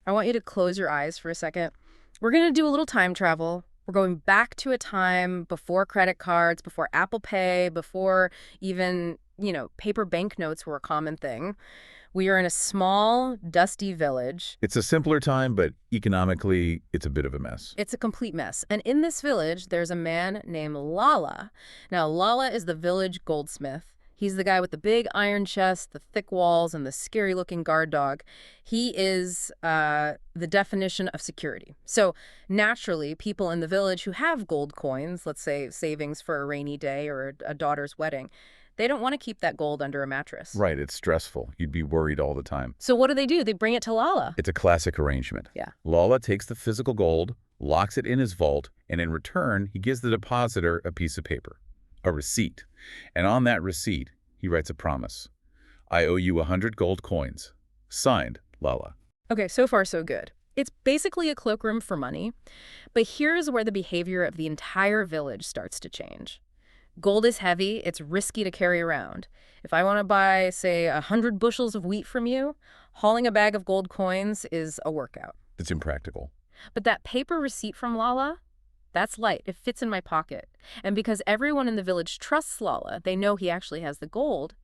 I want you to close your eyes for a second. We're going to do a little time travel. We're going back to a time before credit cards, before Apple Pay, before even, paper banknotes were a common thing. We are in a small, dusty village. It's a simpler time, but economically, it's a bit of a mess. It's a complete mess. And in this village, there's a man named Lala. Now, Lala is the village goldsmith. He's the guy with the big iron chest, the thick walls, and the scary-looking guard dog. He is the definition of security. So naturally, people in the village who have gold coins, let's say savings for a rainy day or a daughter's wedding, they don't want to keep that gold under a mattress. Right, it's stressful. You'd be worried all the time. So what do? They bring it to Lala. It's a classic arrangement. Yeah. Lala takes the physical gold, locks it in his vault, and in return, he gives the depositor a piece of paper, a receipt. And on that receipt, he writes a promise. I owe you 100 gold coins. Signed, Lala. Okay, so far so good. It's basically a cloakroom for money. But here's where the behavior of the entire village starts to change. Gold is heavy. It's risky to carry around. If I want to buy, say, 100 bushels of wheat from you, hauling a bag of gold coins is a workout. It's impractical. But that paper receipt from Lala, that's light. It fits in my pocket. And because everyone in the village trusts Lala, they know he actually has the gold,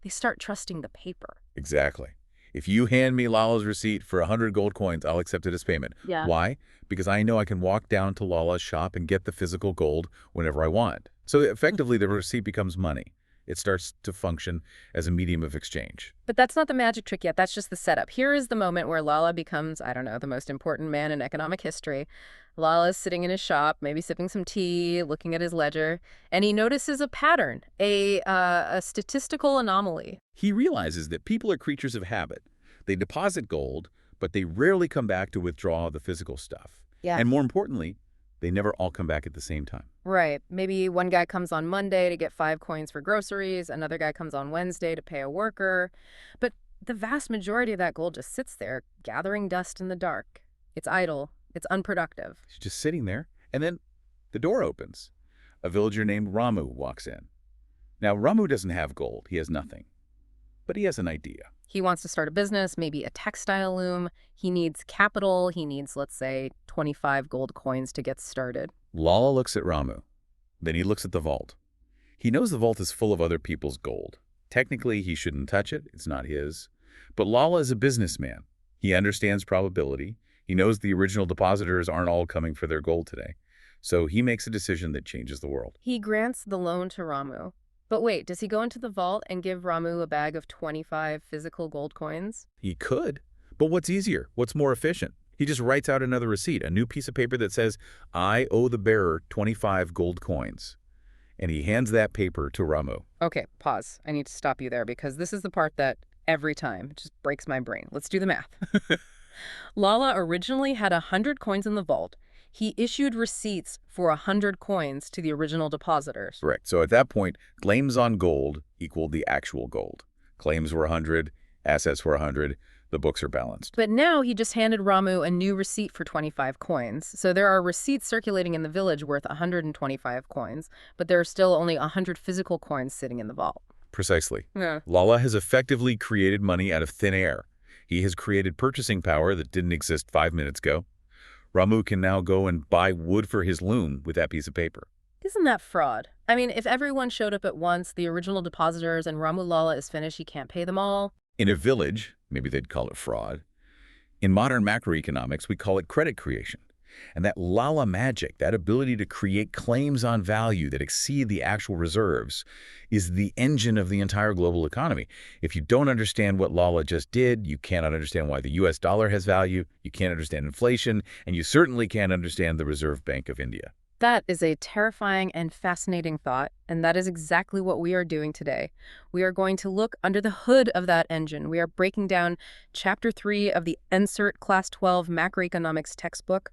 they start trusting the paper. Exactly. If you hand me Lala's receipt for 100 gold coins, I'll accept it as payment. Yeah. Why? Because I know I can walk down to Lala's shop and get the physical gold whenever I want. So effectively, the receipt becomes money. It starts to function as a medium of exchange. But that's not the magic trick yet. That's just the setup. Here is the moment where Lala becomes, the most important man in economic history. Lala's sitting in his shop, maybe sipping some tea, looking at his ledger, and he notices a pattern, a statistical anomaly. He realizes that people are creatures of habit. They deposit gold, but they rarely come back to withdraw the physical stuff. Yeah. And more importantly, they never all come back at the same time. Right. Maybe one guy comes on Monday to get 5 coins for groceries. Another guy comes on Wednesday to pay a worker. But the vast majority of that gold just sits there, gathering dust in the dark. It's idle. It's unproductive. He's just sitting there, and then the door opens. A villager named Ramu walks in. Now, Ramu doesn't have gold. He has nothing. But he has an idea. He wants to start a business, maybe a textile loom. He needs capital. He needs, let's say, 25 gold coins to get started. Lala looks at Ramu. Then he looks at the vault. He knows the vault is full of other people's gold. Technically, he shouldn't touch it. It's not his. But Lala is a businessman. He understands probability. He knows the original depositors aren't all coming for their gold today. So he makes a decision that changes the world. He grants the loan to Ramu. But wait, does he go into the vault and give Ramu a bag of 25 physical gold coins? He could. But what's easier? What's more efficient? He just writes out another receipt, a new piece of paper that says, I owe the bearer 25 gold coins. And he hands that paper to Ramu. Okay, pause. I need to stop you there because this is the part that every time just breaks my brain. Let's do the math. Lala originally had 100 coins in the vault. He issued receipts for 100 coins to the original depositors. Correct. So at that point, claims on gold equaled the actual gold. Claims were 100, assets were 100, the books are balanced. But now he just handed Ramu a new receipt for 25 coins. So there are receipts circulating in the village worth 125 coins, but there are still only 100 physical coins sitting in the vault. Precisely. Yeah. Lala has effectively created money out of thin air. He has created purchasing power that didn't exist 5 minutes ago. Ramu can now go and buy wood for his loom with that piece of paper. Isn't that fraud? I mean, if everyone showed up at once, the original depositors, and Ramu Lala is finished, he can't pay them all. In a village, maybe they'd call it fraud. In modern macroeconomics, we call it credit creation. And that Lala magic, that ability to create claims on value that exceed the actual reserves, is the engine of the entire global economy. If you don't understand what Lala just did, you cannot understand why the US dollar has value, you can't understand inflation, and you certainly can't understand the Reserve Bank of India. That is a terrifying and fascinating thought, and that is exactly what we are doing today. We are going to look under the hood of that engine. We are breaking down Chapter 3 of the NCERT Class 12 Macroeconomics textbook,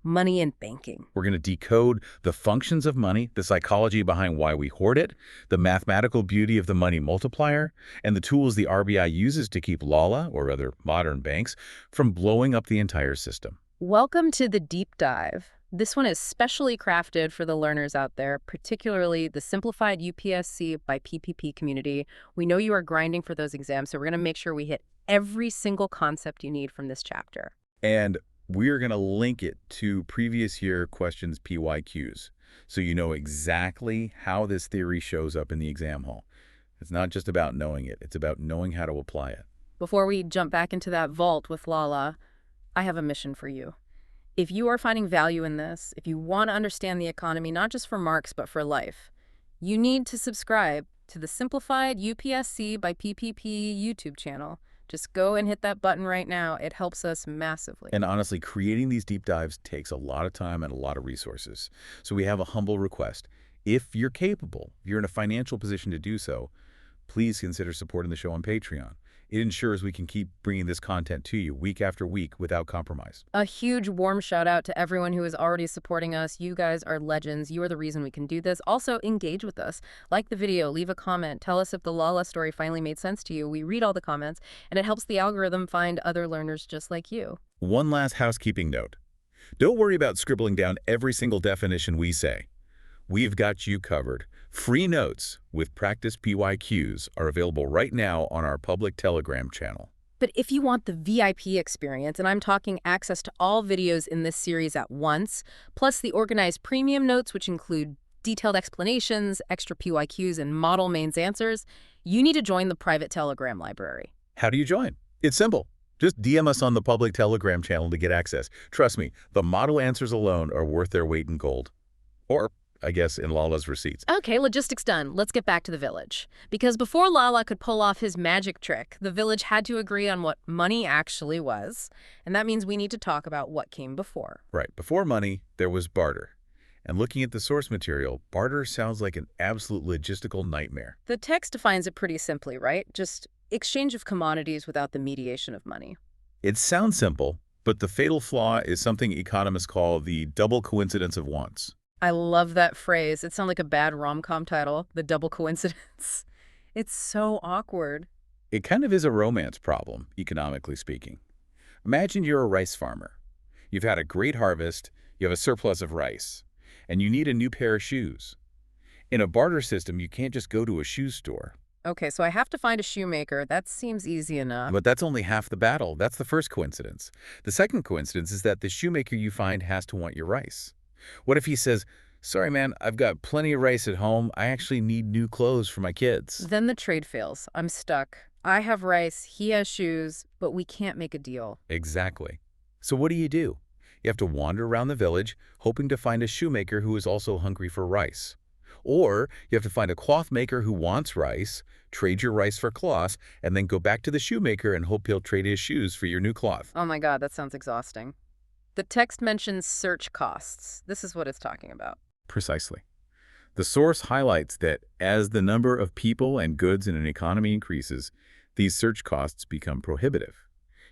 Money and Banking. We're going to decode the functions of money, the psychology behind why we hoard it, the mathematical beauty of the money multiplier, and the tools the RBI uses to keep Lala, or other modern banks, from blowing up the entire system. Welcome to the deep dive. This one is specially crafted for the learners out there, particularly the Simplified UPSC by PPP community. We know you are grinding for those exams, so we're going to make sure we hit every single concept you need from this chapter. And we're going to link it to previous year questions PYQs, so you know exactly how this theory shows up in the exam hall. It's not just about knowing it, it's about knowing how to apply it. Before we jump back into that vault with Lala, I have a mission for you. If you are finding value in this, if you want to understand the economy not just for marks but for life, you need to subscribe to the Simplified UPSC by PPP YouTube channel. Just go and hit that button right now. It helps us massively. And honestly, creating these deep dives takes a lot of time and a lot of resources. So we have a humble request. If you're capable, if you're in a financial position to do so, please consider supporting the show on Patreon. It ensures we can keep bringing this content to you week after week without compromise. A huge warm shout out to everyone who is already supporting us. You guys are legends. You are the reason we can do this. Also, engage with us. Like the video, leave a comment. Tell us if the Lala story finally made sense to you. We read all the comments, and it helps the algorithm find other learners just like you. One last housekeeping note. Don't worry about scribbling down every single definition we say. We've got you covered. Free notes with practice PYQs are available right now on our public Telegram channel. But if you want the VIP experience, and I'm talking access to all videos in this series at once, plus the organized premium notes, which include detailed explanations, extra PYQs, and model mains answers, you need to join the private Telegram library. How do you join? It's simple. Just DM us on the public Telegram channel to get access. Trust me, the model answers alone are worth their weight in gold. Or, I guess, in Lala's receipts. Okay, logistics done. Let's get back to the village. Because before Lala could pull off his magic trick, the village had to agree on what money actually was. And that means we need to talk about what came before. Right. Before money, there was barter. And looking at the source material, barter sounds like an absolute logistical nightmare. The text defines it pretty simply, right? Just exchange of commodities without the mediation of money. It sounds simple, but the fatal flaw is something economists call the double coincidence of wants. I love that phrase. It sounds like a bad rom-com title, the double coincidence. It's so awkward. It kind of is a romance problem, economically speaking. Imagine you're a rice farmer. You've had a great harvest, you have a surplus of rice, and you need a new pair of shoes. In a barter system, you can't just go to a shoe store. Okay, so I have to find a shoemaker. That seems easy enough. But that's only half the battle. That's the first coincidence. The second coincidence is that the shoemaker you find has to want your rice. What if he says, "Sorry, man, I've got plenty of rice at home. I actually need new clothes for my kids." Then the trade fails. I'm stuck. I have rice, he has shoes, but we can't make a deal. Exactly. So what do? You have to wander around the village, hoping to find a shoemaker who is also hungry for rice. Or you have to find a cloth maker who wants rice, trade your rice for cloth, and then go back to the shoemaker and hope he'll trade his shoes for your new cloth. Oh my God, that sounds exhausting. The text mentions search costs. This is what it's talking about. Precisely. The source highlights that as the number of people and goods in an economy increases, these search costs become prohibitive.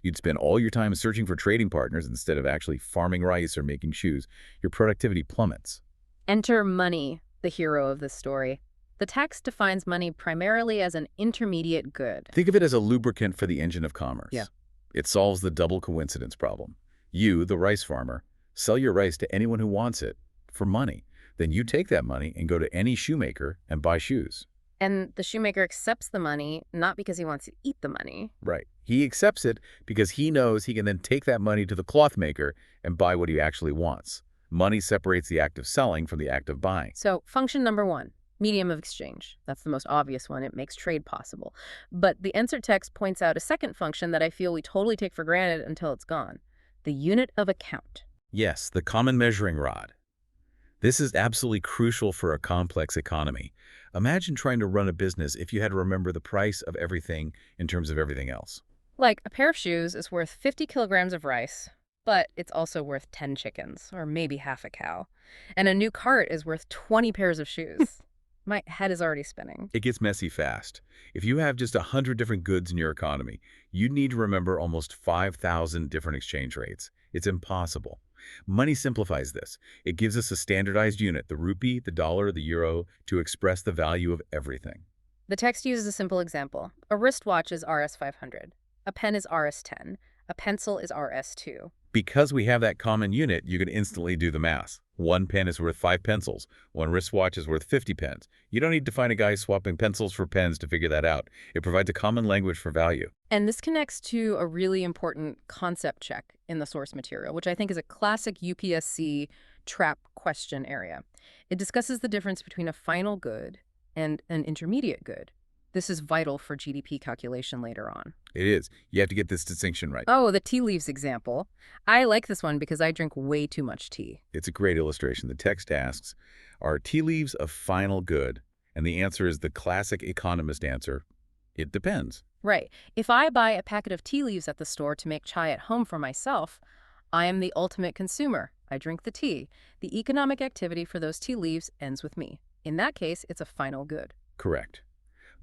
You'd spend all your time searching for trading partners instead of actually farming rice or making shoes. Your productivity plummets. Enter money, the hero of this story. The text defines money primarily as an intermediate good. Think of it as a lubricant for the engine of commerce. Yeah. It solves the double coincidence problem. You, the rice farmer, sell your rice to anyone who wants it for money. Then you take that money and go to any shoemaker and buy shoes. And the shoemaker accepts the money, not because he wants to eat the money. Right. He accepts it because he knows he can then take that money to the cloth maker and buy what he actually wants. Money separates the act of selling from the act of buying. So function number one, medium of exchange. That's the most obvious one. It makes trade possible. But the NCERT text points out a second function that I feel we totally take for granted until it's gone. The unit of account. Yes, the common measuring rod. This is absolutely crucial for a complex economy. Imagine trying to run a business if you had to remember the price of everything in terms of everything else. Like, a pair of shoes is worth 50 kilograms of rice, but it's also worth 10 chickens, or maybe half a cow. And a new cart is worth 20 pairs of shoes. My head is already spinning. It gets messy fast. If you have just 100 different goods in your economy, you need to remember almost 5,000 different exchange rates. It's impossible. Money simplifies this. It gives us a standardized unit, the rupee, the dollar, the euro, to express the value of everything. The text uses a simple example. A wristwatch is Rs 500. A pen is Rs 10. A pencil is RS2. Because we have that common unit, you can instantly do the math. 1 pen is worth 5 pencils. 1 wristwatch is worth 50 pens. You don't need to find a guy swapping pencils for pens to figure that out. It provides a common language for value. And this connects to a really important concept check in the source material, which I think is a classic UPSC trap question area. It discusses the difference between a final good and an intermediate good. This is vital for GDP calculation later on. It is. You have to get this distinction right. Oh, the tea leaves example. I like this one because I drink way too much tea. It's a great illustration. The text asks, are tea leaves a final good? And the answer is the classic economist answer. It depends. Right. If I buy a packet of tea leaves at the store to make chai at home for myself, I am the ultimate consumer. I drink the tea. The economic activity for those tea leaves ends with me. In that case, it's a final good. Correct.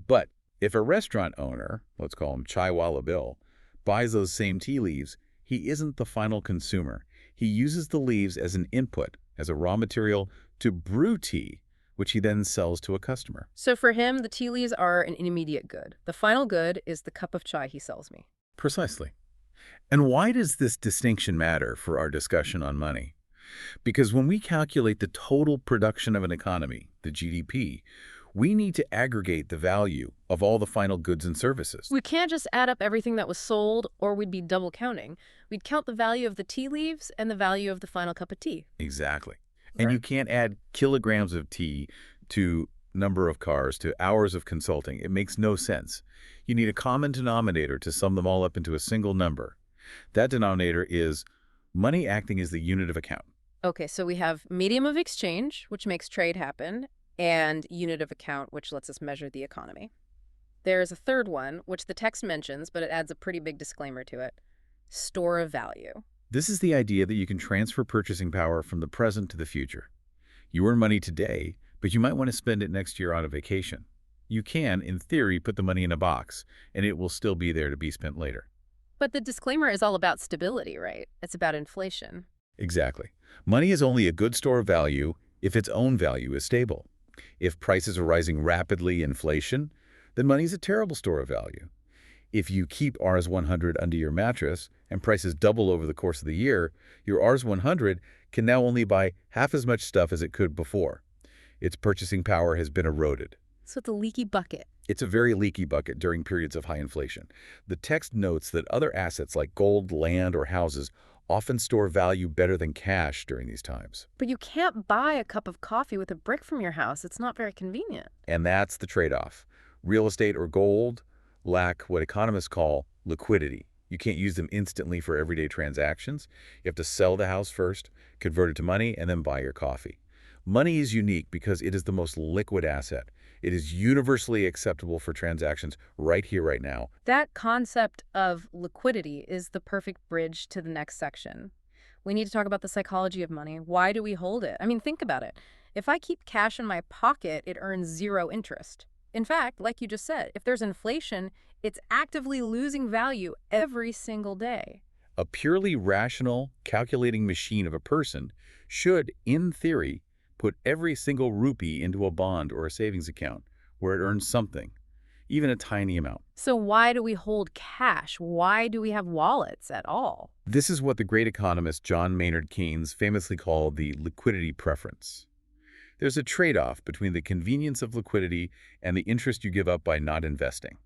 But if a restaurant owner, let's call him Chaiwala Bill, buys those same tea leaves, he isn't the final consumer. He uses the leaves as an input, as a raw material to brew tea, which he then sells to a customer. So for him, the tea leaves are an intermediate good. The final good is the cup of chai he sells me. Precisely. And why does this distinction matter for our discussion on money? Because when we calculate the total production of an economy, the GDP, we need to aggregate the value of all the final goods and services. We can't just add up everything that was sold, or we'd be double counting. We'd count the value of the tea leaves and the value of the final cup of tea. Exactly. And you can't add kilograms of tea to number of cars to hours of consulting. It makes no sense. You need a common denominator to sum them all up into a single number. That denominator is money acting as the unit of account. Okay, so we have medium of exchange, which makes trade happen, and unit of account, which lets us measure the economy. There's a third one, which the text mentions, but it adds a pretty big disclaimer to it. Store of value. This is the idea that you can transfer purchasing power from the present to the future. You earn money today, but you might want to spend it next year on a vacation. You can, in theory, put the money in a box, and it will still be there to be spent later. But the disclaimer is all about stability, right? It's about inflation. Exactly. Money is only a good store of value if its own value is stable. If prices are rising rapidly, inflation, then money is a terrible store of value. If you keep Rs100 under your mattress and prices double over the course of the year, your Rs100 can now only buy half as much stuff as it could before. Its purchasing power has been eroded. So it's a leaky bucket. It's a very leaky bucket during periods of high inflation. The text notes that other assets like gold, land, or houses often store value better than cash during these times. But you can't buy a cup of coffee with a brick from your house. It's not very convenient. And that's the trade-off. Real estate or gold lack what economists call liquidity. You can't use them instantly for everyday transactions. You have to sell the house first, convert it to money, and then buy your coffee. Money is unique because it is the most liquid asset. It is universally acceptable for transactions right here, right now. That concept of liquidity is the perfect bridge to the next section. We need to talk about the psychology of money. Why do we hold it? I mean, think about it. If I keep cash in my pocket, it earns zero interest. In fact, like you just said, if there's inflation, it's actively losing value every single day. A purely rational, calculating machine of a person should, in theory, put every single rupee into a bond or a savings account where it earns something, even a tiny amount. So why do we hold cash? Why do we have wallets at all? This is what the great economist John Maynard Keynes famously called the liquidity preference. There's a trade-off between the convenience of liquidity and the interest you give up by not investing.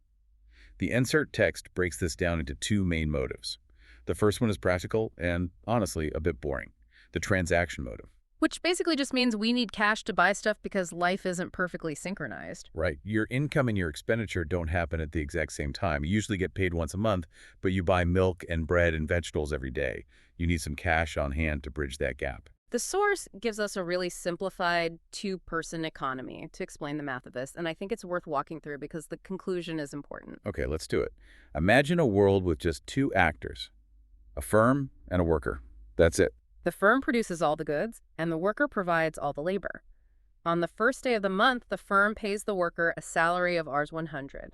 The NCERT text breaks this down into two main motives. The first one is practical and, honestly, a bit boring: the transaction motive. Which basically just means we need cash to buy stuff because life isn't perfectly synchronized. Right. Your income and your expenditure don't happen at the exact same time. You usually get paid once a month, but you buy milk and bread and vegetables every day. You need some cash on hand to bridge that gap. The source gives us a really simplified two-person economy to explain the math of this, and I think it's worth walking through because the conclusion is important. Okay, let's do it. Imagine a world with just two actors, a firm and a worker. That's it. The firm produces all the goods, and the worker provides all the labor. On the first day of the month, the firm pays the worker a salary of Rs100.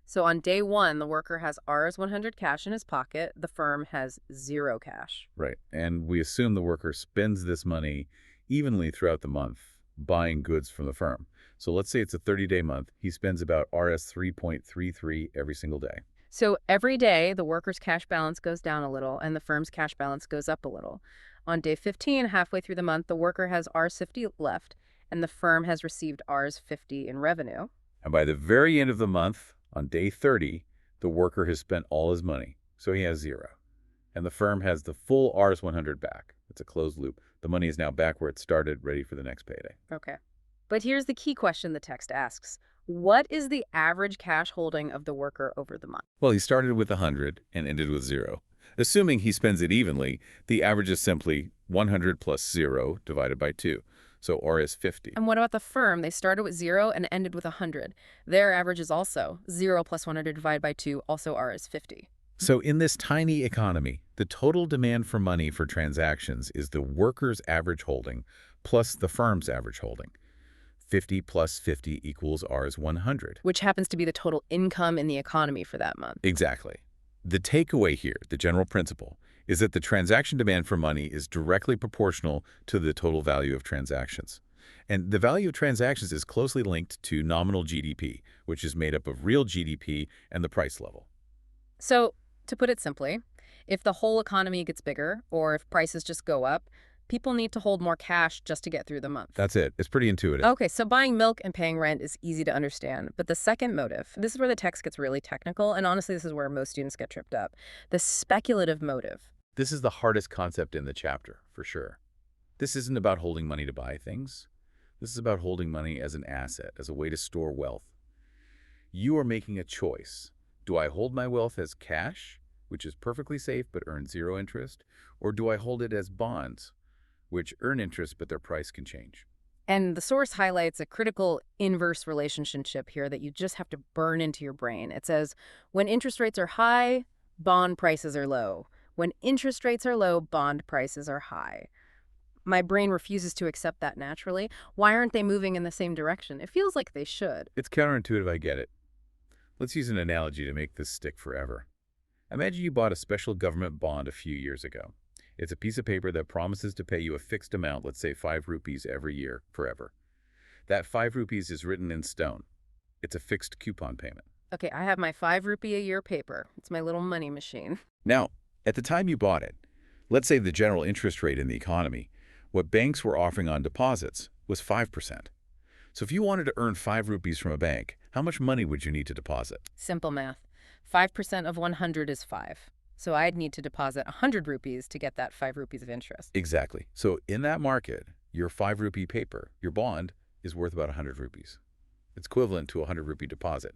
So on day one, the worker has Rs100 cash in his pocket. The firm has zero cash. Right. And we assume the worker spends this money evenly throughout the month buying goods from the firm. So let's say it's a 30-day month. He spends about Rs 3.33 every single day. So every day, the worker's cash balance goes down a little and the firm's cash balance goes up a little. On day 15, halfway through the month, the worker has Rs 50 left and the firm has received Rs 50 in revenue. And by the very end of the month, on day 30, the worker has spent all his money, so he has zero. And the firm has the full Rs 100 back. It's a closed loop. The money is now back where it started, ready for the next payday. Okay. But here's the key question the text asks. What is the average cash holding of the worker over the month? Well, he started with 100 and ended with 0. Assuming he spends it evenly, the average is simply 100 plus 0 divided by 2. So Rs 50. And what about the firm? They started with 0 and ended with 100. Their average is also 0 plus 100 divided by 2, also Rs 50. So in this tiny economy, the total demand for money for transactions is the worker's average holding plus the firm's average holding. 50 plus 50 equals Rs 100. Which happens to be the total income in the economy for that month. Exactly. The takeaway here, the general principle, is that the transaction demand for money is directly proportional to the total value of transactions. And the value of transactions is closely linked to nominal GDP, which is made up of real GDP and the price level. So, to put it simply, if the whole economy gets bigger, or if prices just go up, people need to hold more cash just to get through the month. That's it. It's pretty intuitive. Okay, so buying milk and paying rent is easy to understand. But the second motive, this is where the text gets really technical, and honestly, this is where most students get tripped up. The speculative motive. This is the hardest concept in the chapter, for sure. This isn't about holding money to buy things. This is about holding money as an asset, as a way to store wealth. You are making a choice. Do I hold my wealth as cash, which is perfectly safe but earns 0 interest, or do I hold it as bonds, which earn interest but their price can change? And the source highlights a critical inverse relationship here that you just have to burn into your brain. It says, when interest rates are high, bond prices are low. When interest rates are low, bond prices are high. My brain refuses to accept that naturally. Why aren't they moving in the same direction? It feels like they should. It's counterintuitive, I get it. Let's use an analogy to make this stick forever. Imagine you bought a special government bond a few years ago. It's a piece of paper that promises to pay you a fixed amount, let's say 5 rupees every year, forever. That 5 rupees is written in stone. It's a fixed coupon payment. Okay, I have my 5 rupee a year paper. It's my little money machine. Now, at the time you bought it, let's say the general interest rate in the economy, what banks were offering on deposits was 5%. So if you wanted to earn 5 rupees from a bank, how much money would you need to deposit? Simple math. 5% of 100 is 5. So I'd need to deposit 100 rupees to get that 5 rupees of interest. Exactly. So in that market, your 5 rupee paper, your bond, is worth about 100 rupees. It's equivalent to a 100 rupee deposit.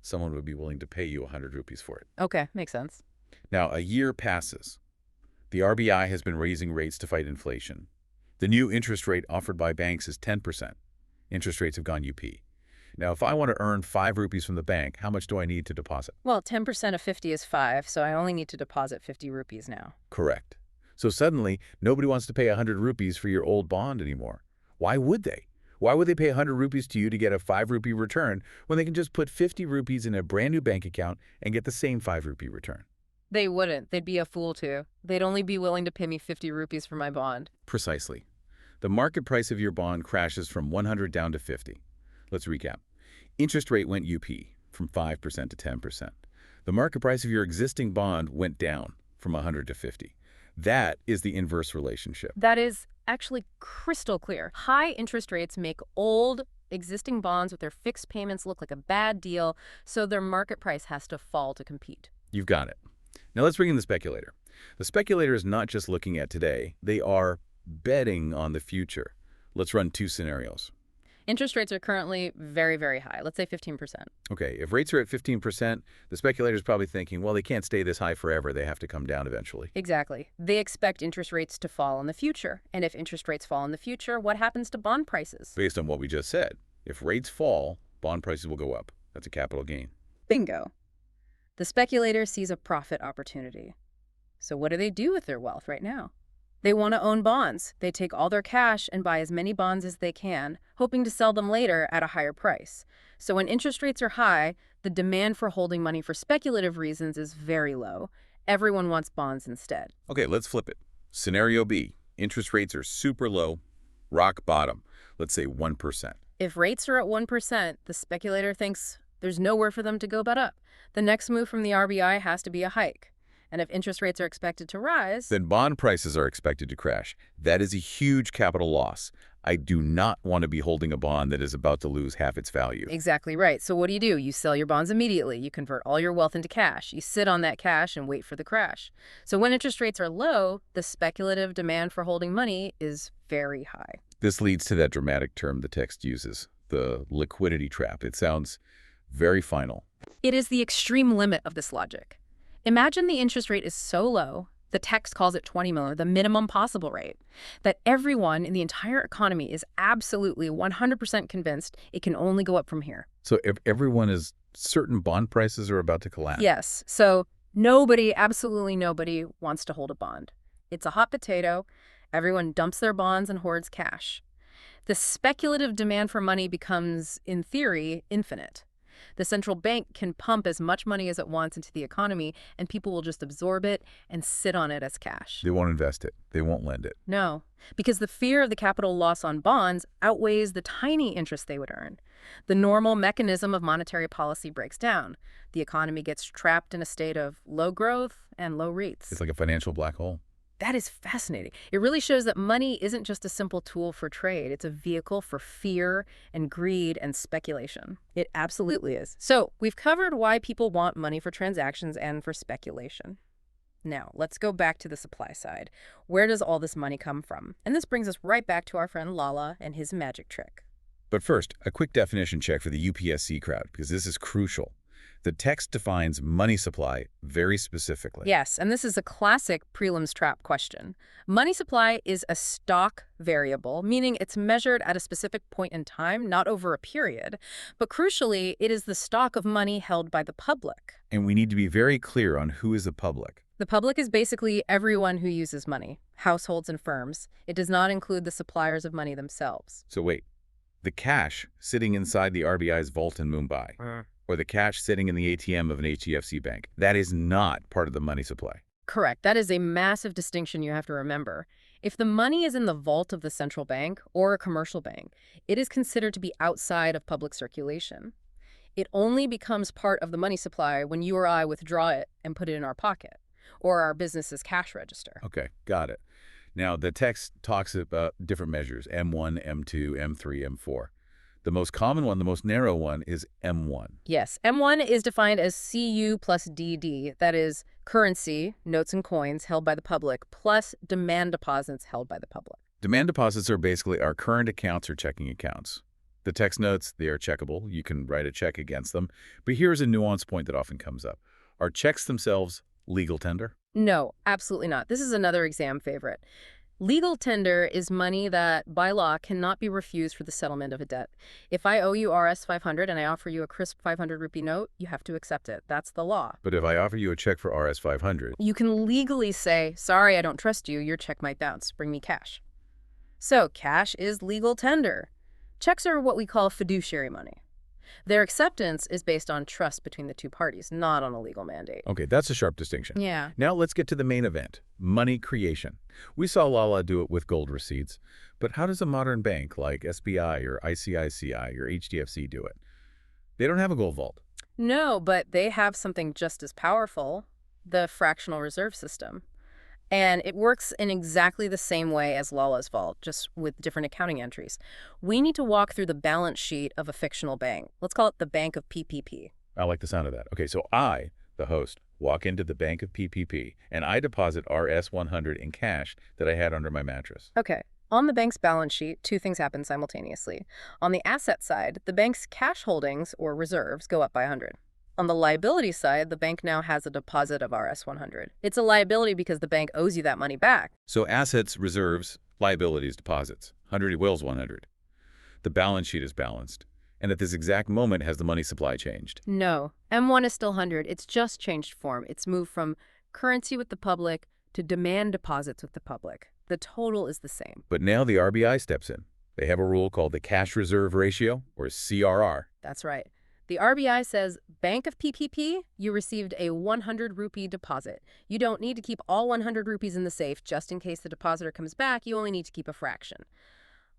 Someone would be willing to pay you 100 rupees for it. Okay, makes sense. Now, a year passes. The RBI has been raising rates to fight inflation. The new interest rate offered by banks is 10%. Interest rates have gone UP. Now, if I want to earn 5 rupees from the bank, how much do I need to deposit? Well, 10% of 50 is 5, so I only need to deposit 50 rupees now. Correct. So suddenly, nobody wants to pay 100 rupees for your old bond anymore. Why would they? Why would they pay 100 rupees to you to get a 5 rupee return when they can just put 50 rupees in a brand new bank account and get the same 5 rupee return? They wouldn't. They'd be a fool to. They'd only be willing to pay me 50 rupees for my bond. Precisely. The market price of your bond crashes from 100 down to 50. Let's recap. Interest rate went UP from 5% to 10%. The market price of your existing bond went down from 100 to 50. That is the inverse relationship. That is actually crystal clear. High interest rates make old, existing bonds with their fixed payments look like a bad deal, so their market price has to fall to compete. You've got it. Now let's bring in the speculator. The speculator is not just looking at today. They are betting on the future. Let's run 2 scenarios. Interest rates are currently very, very high. Let's say 15%. Okay, if rates are at 15%, the speculator is probably thinking, well, they can't stay this high forever. They have to come down eventually. Exactly. They expect interest rates to fall in the future. And if interest rates fall in the future, what happens to bond prices? Based on what we just said, if rates fall, bond prices will go up. That's a capital gain. Bingo. The speculator sees a profit opportunity. So what do they do with their wealth right now? They want to own bonds. They take all their cash and buy as many bonds as they can, hoping to sell them later at a higher price. So when interest rates are high, the demand for holding money for speculative reasons is very low. Everyone wants bonds instead. Okay, let's flip it. Scenario B. Interest rates are super low, rock bottom. Let's say 1%. If rates are at 1%, the speculator thinks, There's nowhere for them to go but up. The next move from the RBI has to be a hike. And if interest rates are expected to rise, Then bond prices are expected to crash. That is a huge capital loss. I do not want to be holding a bond that is about to lose half its value. exactly right. So what do? You sell your bonds immediately. You convert all your wealth into cash. You sit on that cash and wait for the crash. So when interest rates are low, the speculative demand for holding money is very high. This leads to that dramatic term the text uses, the liquidity trap. It sounds very final. It is the extreme limit of this logic. Imagine the interest rate is so low, the text calls it 20 million, the minimum possible rate, that everyone in the entire economy is absolutely 100% convinced it can only go up from here. So if everyone is certain bond prices are about to collapse. Yes, so nobody, absolutely nobody, wants to hold a bond. It's a hot potato. Everyone dumps their bonds and hoards cash. The speculative demand for money becomes, in theory, infinite. The central bank can pump as much money as it wants into the economy, and people will just absorb it and sit on it as cash. They won't invest it. They won't lend it. No, because the fear of the capital loss on bonds outweighs the tiny interest they would earn. The normal mechanism of monetary policy breaks down. The economy gets trapped in a state of low growth and low rates. It's like a financial black hole. That is fascinating. It really shows that money isn't just a simple tool for trade. It's a vehicle for fear and greed and speculation. It absolutely is. So we've covered why people want money for transactions and for speculation. Now, let's go back to the supply side. Where does all this money come from? And this brings us right back to our friend Lala and his magic trick. But first, a quick definition check for the UPSC crowd, because this is crucial. The text defines money supply very specifically. Yes, and this is a classic prelims trap question. Money supply is a stock variable, meaning it's measured at a specific point in time, not over a period. But crucially, it is the stock of money held by the public. And we need to be very clear on who is the public. The public is basically everyone who uses money, households and firms. It does not include the suppliers of money themselves. So wait, the cash sitting inside the RBI's vault in Mumbai, or the cash sitting in the ATM of an HDFC bank, that is not part of the money supply. Correct. That is a massive distinction you have to remember. If the money is in the vault of the central bank or a commercial bank, it is considered to be outside of public circulation. It only becomes part of the money supply when you or I withdraw it and put it in our pocket or our business's cash register. Okay, got it. Now, the text talks about different measures, M1, M2, M3, M4. The most common one, the most narrow one, is M1. Yes, M1 is defined as CU plus DD, that is currency, notes and coins held by the public, plus demand deposits held by the public. Demand deposits are basically our current accounts or checking accounts. The text notes they are checkable. You can write a check against them. But here's a nuanced point that often comes up. Are checks themselves legal tender? No, absolutely not. This is another exam favorite. Legal tender is money that, by law, cannot be refused for the settlement of a debt. If I owe you Rs 500 and I offer you a crisp 500 rupee note, you have to accept it. That's the law. But if I offer you a check for Rs 500, you can legally say, sorry, I don't trust you. Your check might bounce. Bring me cash. So cash is legal tender. Checks are what we call fiduciary money. Their acceptance is based on trust between the two parties, not on a legal mandate. okay, that's a sharp distinction. Yeah. Now let's get to the main event, money creation. We saw Lala do it with gold receipts, but how does a modern bank like SBI or ICICI or HDFC do it? They don't have a gold vault. No, but they have something just as powerful, the fractional reserve system. And it works in exactly the same way as Lala's vault, just with different accounting entries. We need to walk through the balance sheet of a fictional bank. Let's call it the Bank of PPP. I like the sound of that. Okay, so I, the host, walk into the Bank of PPP, and I deposit Rs 100 in cash that I had under my mattress. Okay. On the bank's balance sheet, two things happen simultaneously. On the asset side, the bank's cash holdings, or reserves, go up by 100. On the liability side, the bank now has a deposit of Rs 100. It's a liability because the bank owes you that money back. So assets, reserves, liabilities, deposits. 100 equals 100. The balance sheet is balanced. And at this exact moment, has the money supply changed? No. M1 is still 100. It's just changed form. It's moved from currency with the public to demand deposits with the public. The total is the same. But now the RBI steps in. They have a rule called the cash reserve ratio, or CRR. That's right. The RBI says, Bank of PPP, you received a 100 rupee deposit. You don't need to keep all 100 rupees in the safe just in case the depositor comes back. You only need to keep a fraction.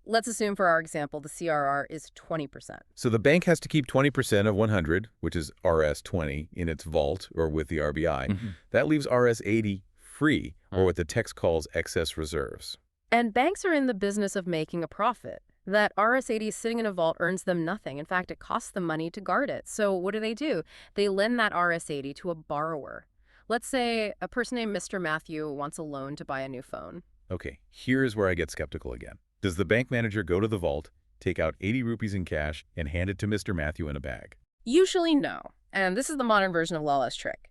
Let's assume for our example the CRR is 20%. So the bank has to keep 20% of 100, which is RS20, in its vault or with the RBI. That leaves RS80 free, or what the text calls excess reserves. And banks are in the business of making a profit. That RS80 sitting in a vault earns them nothing. In fact, it costs them money to guard it. So what do? They lend that RS80 to a borrower. Let's say a person named Mr. Matthew wants a loan to buy a new phone. Okay, here's where I get skeptical again. Does the bank manager go to the vault, take out 80 rupees in cash, and hand it to Mr. Matthew in a bag? Usually no. And this is the modern version of Lala's trick.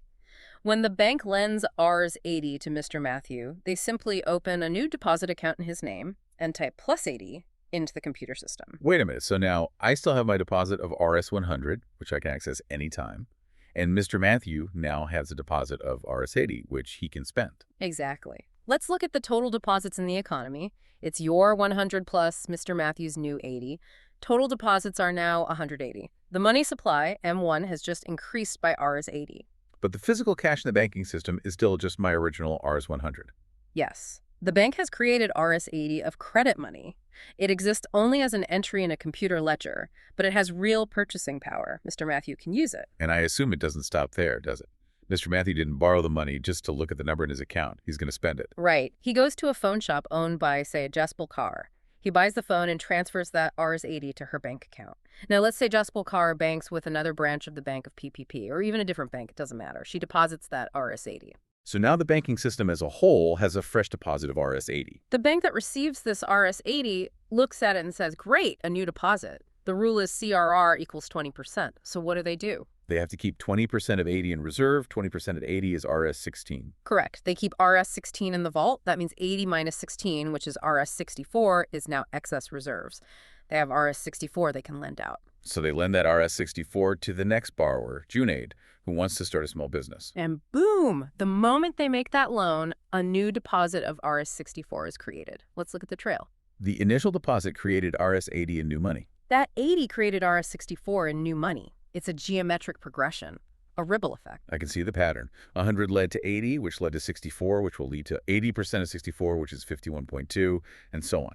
When the bank lends Rs80 to Mr. Matthew, they simply open a new deposit account in his name and type plus 80 into the computer system. Wait a minute. So now I still have my deposit of RS100, which I can access anytime. And Mr. Matthew now has a deposit of RS80, which he can spend. Exactly. Let's look at the total deposits in the economy. It's your 100 plus Mr. Matthew's new 80. Total deposits are now 180. The money supply, M1, has just increased by Rs80. But the physical cash in the banking system is still just my original Rs100. Yes. The bank has created Rs80 of credit money. It exists only as an entry in a computer ledger, but it has real purchasing power. Mr. Matthew can use it. And I assume it doesn't stop there, does it? Mr. Matthew didn't borrow the money just to look at the number in his account. He's going to spend it. Right. He goes to a phone shop owned by, say, Jaspal Kaur. He buys the phone and transfers that Rs80 to her bank account. Now, let's say Jaspal Kaur banks with another branch of the Bank of PPP, or even a different bank, it doesn't matter. She deposits that Rs80. So now the banking system as a whole has a fresh deposit of Rs80. The bank that receives this Rs80 looks at it and says, great, a new deposit. The rule is CRR equals 20%. So what do? They have to keep 20% of 80 in reserve. 20% of 80 is RS16. Correct. They keep RS16 in the vault. That means 80 minus 16, which is RS64, is now excess reserves. They have RS64 they can lend out. So they lend that RS64 to the next borrower, Junaid, who wants to start a small business. And boom, the moment they make that loan, a new deposit of RS64 is created. Let's look at the trail. The initial deposit created RS80 in new money. That 80 created RS64 in new money. It's a geometric progression, a ripple effect. I can see the pattern. 100 led to 80, which led to 64, which will lead to 80% of 64, which is 51.2, and so on.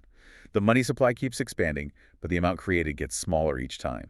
The money supply keeps expanding, but the amount created gets smaller each time.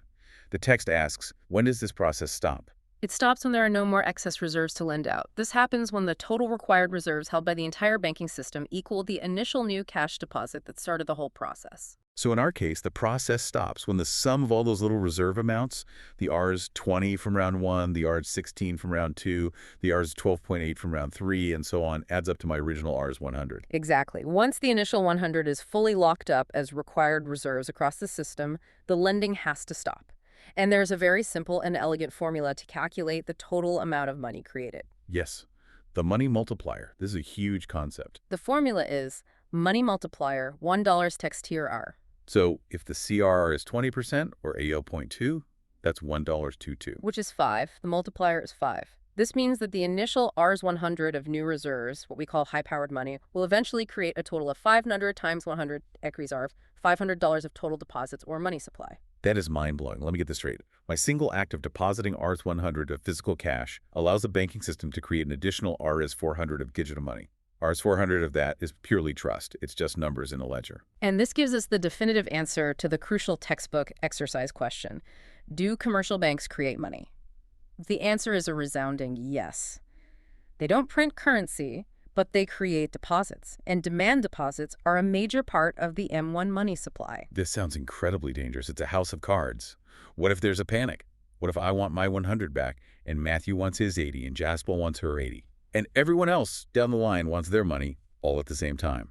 The text asks, when does this process stop? It stops when there are no more excess reserves to lend out. This happens when the total required reserves held by the entire banking system equal the initial new cash deposit that started the whole process. So in our case, the process stops when the sum of all those little reserve amounts, the Rs20 from round 1, the Rs16 from round 2, the Rs12.8 from round 3, and so on, adds up to my original Rs100. Exactly. Once the initial 100 is fully locked up as required reserves across the system, the lending has to stop. And there's a very simple and elegant formula to calculate the total amount of money created. Yes, the money multiplier. This is a huge concept. The formula is money multiplier, $1 text tier R. So if the CRR is 20% or AO.2, that's $1.22. Which is 5. The multiplier is 5. This means that the initial Rs100 of new reserves, what we call high-powered money, will eventually create a total of 500 times 100 reserve, $500 of total deposits or money supply. That is mind-blowing. Let me get this straight. My single act of depositing Rs100 of physical cash allows the banking system to create an additional Rs400 of digital money. Rs400 of that is purely trust. It's just numbers in a ledger. And this gives us the definitive answer to the crucial textbook exercise question. Do commercial banks create money? The answer is a resounding yes. They don't print currency, but they create deposits. And demand deposits are a major part of the M1 money supply. This sounds incredibly dangerous. It's a house of cards. What if there's a panic? What if I want my 100 back and Matthew wants his 80 and Jaspal wants her 80? And everyone else down the line wants their money all at the same time.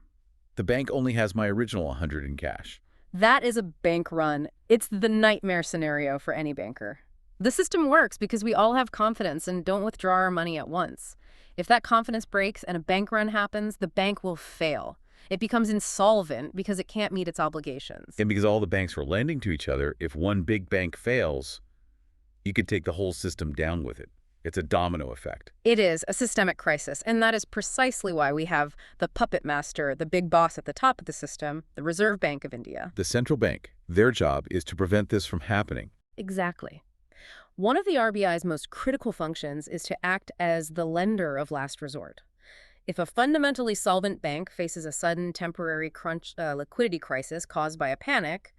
The bank only has my original 100 in cash. That is a bank run. It's the nightmare scenario for any banker. The system works because we all have confidence and don't withdraw our money at once. If that confidence breaks and a bank run happens, the bank will fail. It becomes insolvent because it can't meet its obligations. And because all the banks are lending to each other, if one big bank fails, you could take the whole system down with it. It's a domino effect. It is a systemic crisis, and that is precisely why we have the puppet master, the big boss at the top of the system, the Reserve Bank of India. The central bank, their job is to prevent this from happening. Exactly. One of the RBI's most critical functions is to act as the lender of last resort. If a fundamentally solvent bank faces a sudden temporary liquidity crisis caused by a panic,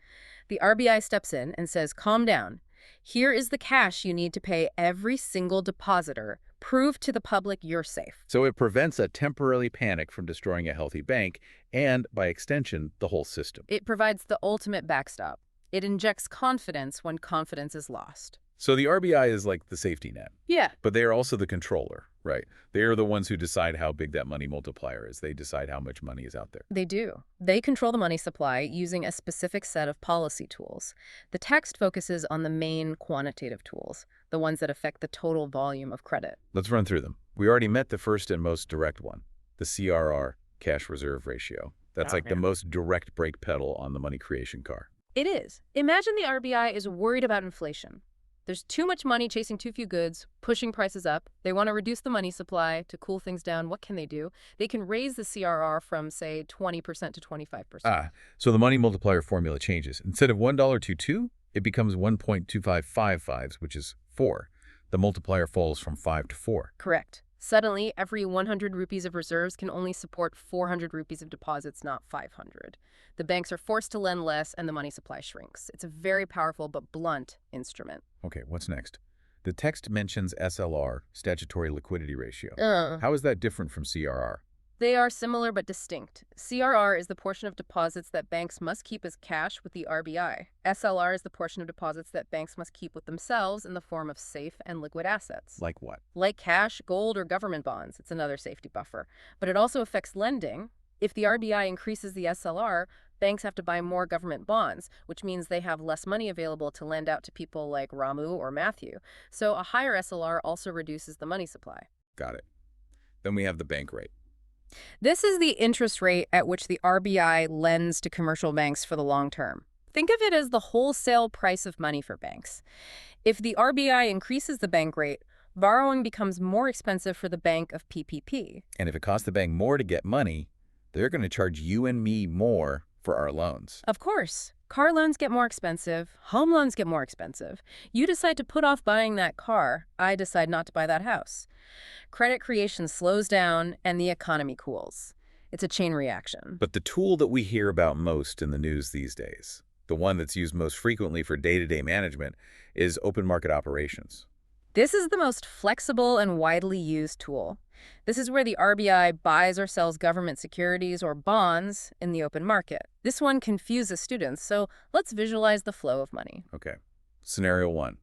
the RBI steps in and says, calm down. Here is the cash you need to pay every single depositor. Prove to the public you're safe. So it prevents a temporary panic from destroying a healthy bank and, by extension, the whole system. It provides the ultimate backstop. It injects confidence when confidence is lost. So the RBI is like the safety net. Yeah. But they are also the controller, right? They are the ones who decide how big that money multiplier is. They decide how much money is out there. They do. They control the money supply using a specific set of policy tools. The text focuses on the main quantitative tools, the ones that affect the total volume of credit. Let's run through them. We already met the first and most direct one, the CRR, cash reserve ratio. That's the most direct brake pedal on the money creation car. It is. Imagine the RBI is worried about inflation. There's too much money chasing too few goods, pushing prices up. They want to reduce the money supply to cool things down. What can they do? They can raise the CRR from, say, 20% to 25%. So the money multiplier formula changes. Instead of $1.22, it becomes 1.2555, which is 4. The multiplier falls from 5 to 4. Correct. Suddenly, every 100 rupees of reserves can only support 400 rupees of deposits, not 500. The banks are forced to lend less, and the money supply shrinks. It's a very powerful but blunt instrument. Okay, what's next? The text mentions SLR, Statutory Liquidity Ratio. How is that different from CRR? They are similar but distinct. CRR is the portion of deposits that banks must keep as cash with the RBI. SLR is the portion of deposits that banks must keep with themselves in the form of safe and liquid assets. Like what? Like cash, gold, or government bonds. It's another safety buffer. But it also affects lending. If the RBI increases the SLR, banks have to buy more government bonds, which means they have less money available to lend out to people like Ramu or Matthew. So a higher SLR also reduces the money supply. Got it. Then we have the bank rate. This is the interest rate at which the RBI lends to commercial banks for the long term. Think of it as the wholesale price of money for banks. If the RBI increases the bank rate, borrowing becomes more expensive for the bank of PPP. And if it costs the bank more to get money, they're going to charge you and me more for our loans. Of course. Car loans get more expensive. Home loans get more expensive. You decide to put off buying that car. I decide not to buy that house. Credit creation slows down and the economy cools. It's a chain reaction. But the tool that we hear about most in the news these days, the one that's used most frequently for day-to-day management, is open market operations. This is the most flexible and widely used tool. This is where the RBI buys or sells government securities or bonds in the open market. This one confuses students, so let's visualize the flow of money. Okay. Scenario 1.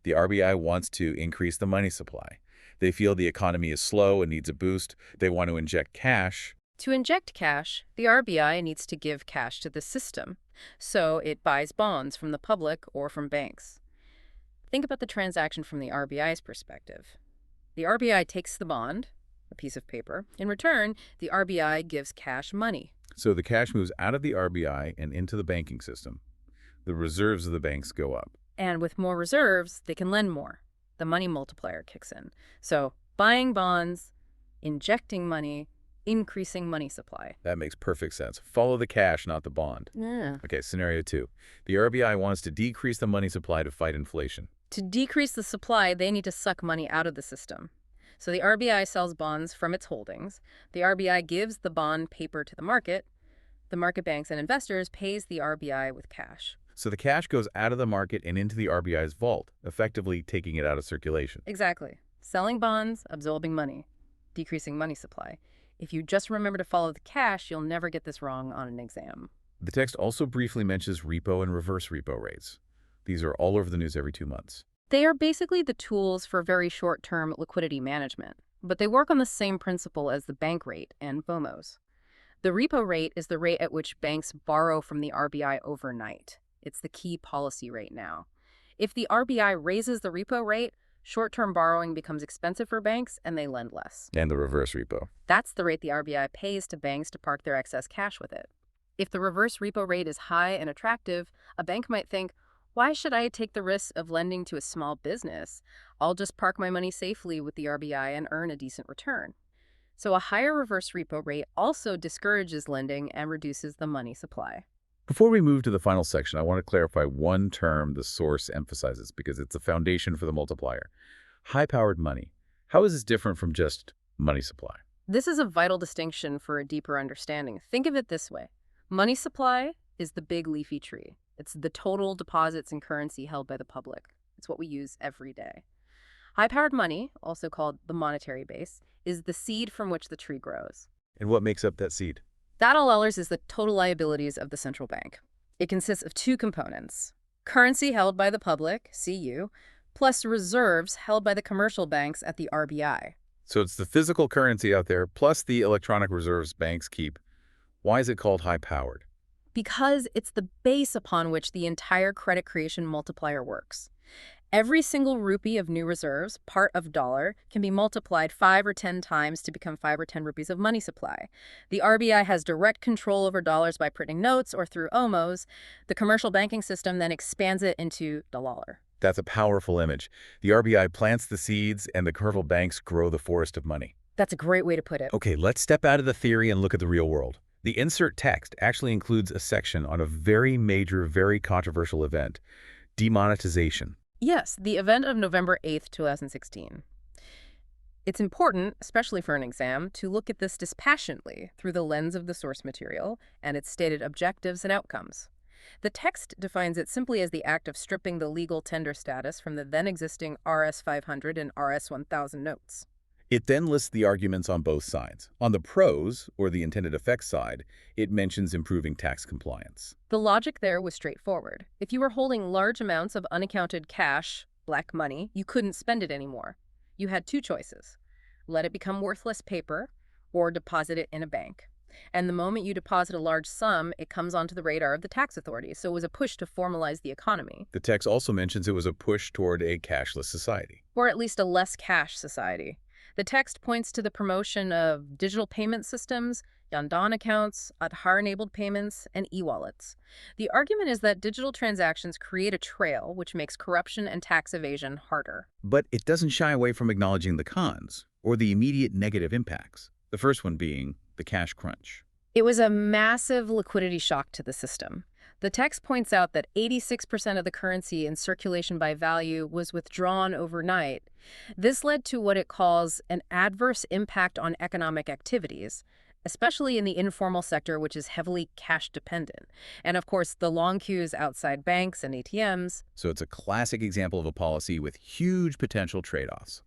The RBI wants to increase the money supply. They feel the economy is slow and needs a boost. They want to inject cash. To inject cash, the RBI needs to give cash to the system, so it buys bonds from the public or from banks. Think about the transaction from the RBI's perspective. The RBI takes the bond, a piece of paper. In return, the RBI gives cash money. So the cash moves out of the RBI and into the banking system. The reserves of the banks go up. And with more reserves, they can lend more. The money multiplier kicks in. So buying bonds, injecting money, increasing money supply. That makes perfect sense. Follow the cash, not the bond. Yeah. Okay, scenario 2. The RBI wants to decrease the money supply to fight inflation. To decrease the supply, they need to suck money out of the system. So the RBI sells bonds from its holdings. The RBI gives the bond paper to the market. The market banks and investors pays the RBI with cash. So the cash goes out of the market and into the RBI's vault, effectively taking it out of circulation. Exactly. Selling bonds, absorbing money, decreasing money supply. If you just remember to follow the cash, you'll never get this wrong on an exam. The text also briefly mentions repo and reverse repo rates. These are all over the news every 2 months. They are basically the tools for very short-term liquidity management, but they work on the same principle as the bank rate and BOMOs. The repo rate is the rate at which banks borrow from the RBI overnight. It's the key policy rate now. If the RBI raises the repo rate, short-term borrowing becomes expensive for banks and they lend less. And the reverse repo. That's the rate the RBI pays to banks to park their excess cash with it. If the reverse repo rate is high and attractive, a bank might think, why should I take the risk of lending to a small business? I'll just park my money safely with the RBI and earn a decent return. So a higher reverse repo rate also discourages lending and reduces the money supply. Before we move to the final section, I want to clarify one term the source emphasizes because it's the foundation for the multiplier. High-powered money. How is this different from just money supply? This is a vital distinction for a deeper understanding. Think of it this way. Money supply is the big leafy tree. It's the total deposits and currency held by the public. It's what we use every day. High-powered money, also called the monetary base, is the seed from which the tree grows. And what makes up that seed? That all others is the total liabilities of the central bank. It consists of two components: currency held by the public, CU, plus reserves held by the commercial banks at the RBI. So it's the physical currency out there plus the electronic reserves banks keep. Why is it called high-powered? Because it's the base upon which the entire credit creation multiplier works. Every single rupee of new reserves, part of dollar, can be multiplied 5 or 10 times to become 5 or 10 rupees of money supply. The RBI has direct control over dollars by printing notes or through OMOs. The commercial banking system then expands it into dollar. That's a powerful image. The RBI plants the seeds and the commercial banks grow the forest of money. That's a great way to put it. Okay, let's step out of the theory and look at the real world. The NCERT text actually includes a section on a very major, very controversial event, demonetization. Yes, the event of November 8th, 2016. It's important, especially for an exam, to look at this dispassionately through the lens of the source material and its stated objectives and outcomes. The text defines it simply as the act of stripping the legal tender status from the then existing RS 500 and RS 1000 notes. It then lists the arguments on both sides. On the pros, or the intended effects side, it mentions improving tax compliance. The logic there was straightforward. If you were holding large amounts of unaccounted cash, black money, you couldn't spend it anymore. You had two choices: let it become worthless paper or deposit it in a bank. And the moment you deposit a large sum, it comes onto the radar of the tax authorities, so it was a push to formalize the economy. The text also mentions it was a push toward a cashless society. Or at least a less cash society. The text points to the promotion of digital payment systems, Yandan accounts, Aadhaar-enabled payments, and e-wallets. The argument is that digital transactions create a trail, which makes corruption and tax evasion harder. But it doesn't shy away from acknowledging the cons, or the immediate negative impacts. The first one being the cash crunch. It was a massive liquidity shock to the system. The text points out that 86% of the currency in circulation by value was withdrawn overnight. This led to what it calls an adverse impact on economic activities, especially in the informal sector, which is heavily cash dependent. And of course, the long queues outside banks and ATMs. So it's a classic example of a policy with huge potential trade-offs.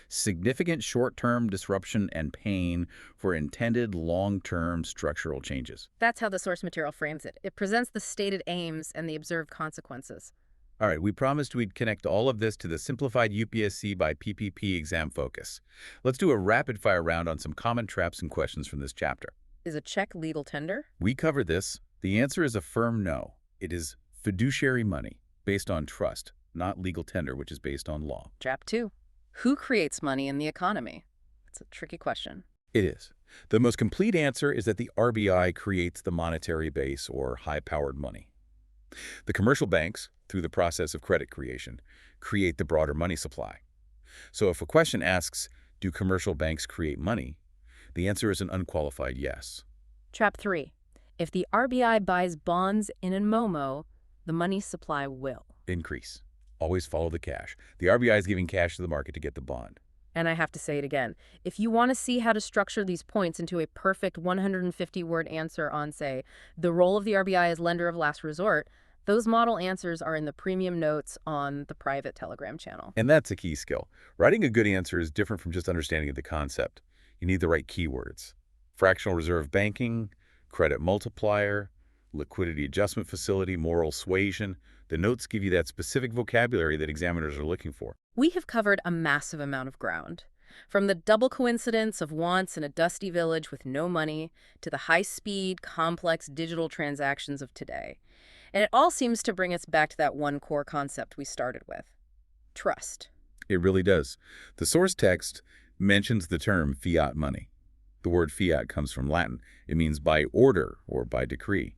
Significant short-term disruption and pain for intended long-term structural changes. That's how the source material frames it. It presents the stated aims and the observed consequences. All right, we promised we'd connect all of this to the Simplified UPSC by PPP exam focus. Let's do a rapid-fire round on some common traps and questions from this chapter. Is a check legal tender? We covered this. The answer is a firm no. It is fiduciary money based on trust, not legal tender, which is based on law. Trap 2. Who creates money in the economy? It's a tricky question. It is. The most complete answer is that the RBI creates the monetary base, or high-powered money. The commercial banks, through the process of credit creation, create the broader money supply. So if a question asks, do commercial banks create money? The answer is an unqualified yes. Trap 3. If the RBI buys bonds in a MOMO, the money supply will Increase. Always follow the cash. The RBI is giving cash to the market to get the bond. And I have to say it again. If you want to see how to structure these points into a perfect 150-word answer on, say, the role of the RBI as lender of last resort, those model answers are in the premium notes on the private Telegram channel. And that's a key skill. Writing a good answer is different from just understanding the concept. You need the right keywords. Fractional reserve banking, credit multiplier, liquidity adjustment facility, moral suasion. The notes give you that specific vocabulary that examiners are looking for. We have covered a massive amount of ground. From the double coincidence of wants in a dusty village with no money to the high-speed, complex digital transactions of today. And it all seems to bring us back to that one core concept we started with: trust. It really does. The source text mentions the term fiat money. The word fiat comes from Latin. It means by order or by decree.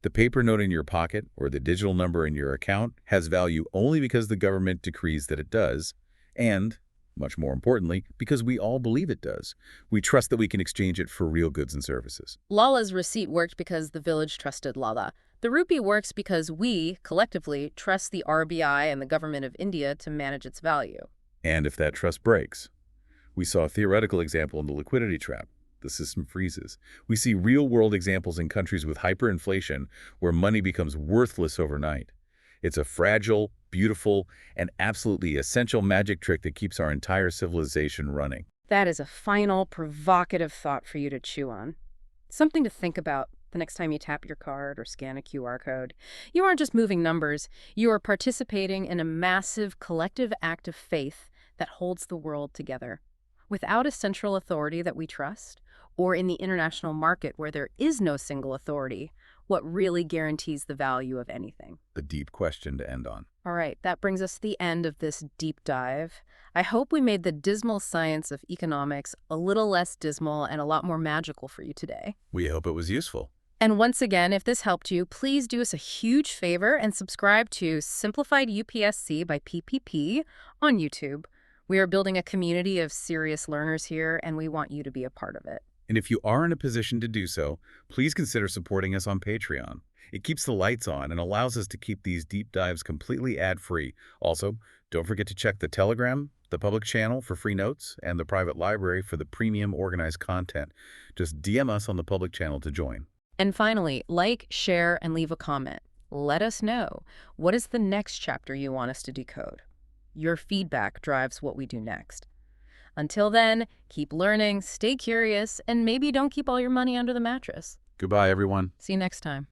The paper note in your pocket or the digital number in your account has value only because the government decrees that it does, and, much more importantly, because we all believe it does. We trust that we can exchange it for real goods and services. Lala's receipt worked because the village trusted Lala. The rupee works because we, collectively, trust the RBI and the government of India to manage its value. And if that trust breaks, We saw a theoretical example in the liquidity trap. The system freezes. We see real-world examples in countries with hyperinflation where money becomes worthless overnight. It's a fragile, beautiful, and absolutely essential magic trick that keeps our entire civilization running. That is a final, provocative thought for you to chew on. Something to think about the next time you tap your card or scan a QR code. You aren't just moving numbers, you are participating in a massive collective act of faith that holds the world together. Without a central authority that we trust, or in the international market where there is no single authority, what really guarantees the value of anything? The deep question to end on. All right, that brings us to the end of this deep dive. I hope we made the dismal science of economics a little less dismal and a lot more magical for you today. We hope it was useful. And once again, if this helped you, please do us a huge favor and subscribe to Simplified UPSC by PPP on YouTube. We are building a community of serious learners here, and we want you to be a part of it. And if you are in a position to do so, please consider supporting us on Patreon. It keeps the lights on and allows us to keep these deep dives completely ad-free. Also, don't forget to check the Telegram, the public channel for free notes, and the private library for the premium organized content. Just DM us on the public channel to join. And finally, like, share, and leave a comment. Let us know, what is the next chapter you want us to decode? Your feedback drives what we do next. Until then, keep learning, stay curious, and maybe don't keep all your money under the mattress. Goodbye, everyone. See you next time.